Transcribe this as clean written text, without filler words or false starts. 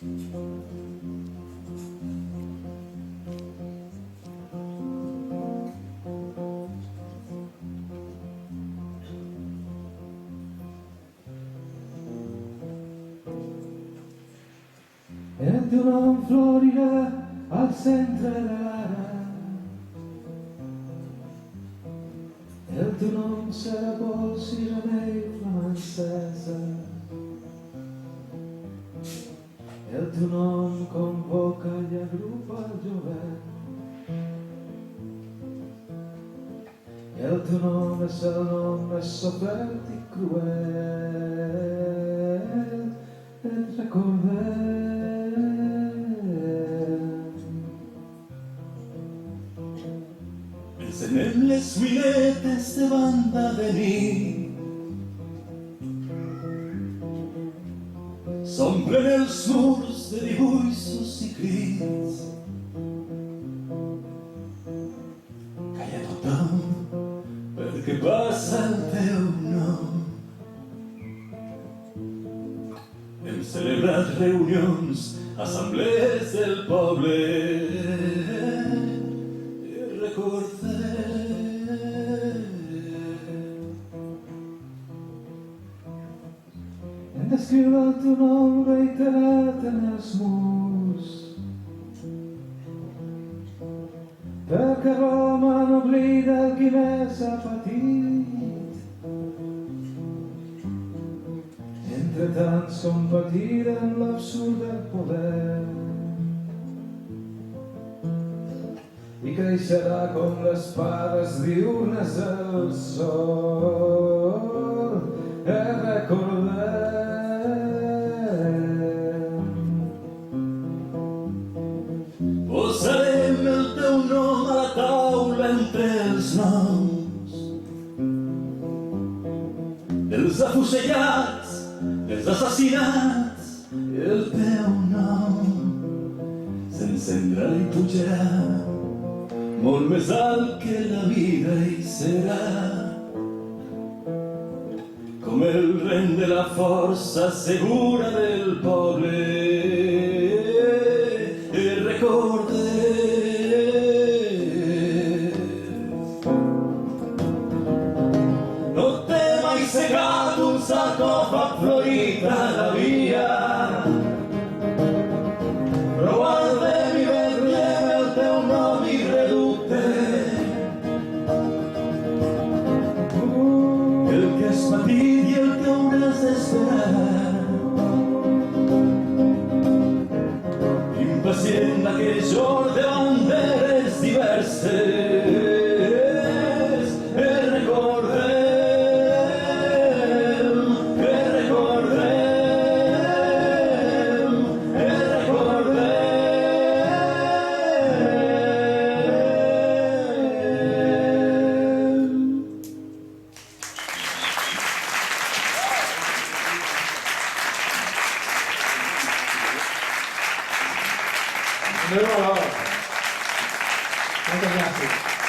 El teu nom florirà al centre de l'ara. El teu nom serà pols i remei flamant encesa. El teu nom convoca i agrupa el jovent. El teu nom és el nom més sofert i cruel. Et recordem. Encenem les cuinetes de banda de nit. S'omplen els murs de dibuixos i crits. Calla tothom perquè passa el teu nom. Hem celebrat reunions, assemblees del poble i recordem. Hem d'escriure el teu nom reiterat en els murs, perquè Roma no oblida el qui més ha patit. Entre tants compartirem l'absurd del poder i creixerà com les pares diurnes del sol. Recordem. Posarem el teu nom a la taula entre els noms dels afusellats, dels assassinats, i el teu nom s'encendrà i pujarà molt més alt que la vida i serà com el rem de la força segura del poble. I recordem. No t'he mai segat un sarcòfag florit a la via, però guardem i vetllem el teu nom i reducte. El que has patit i el que hauràs d'esperar, impacient d'aquell joc de banderes diverses. Recordem, recordem, recordem. Molt bé. Moltes gràcies.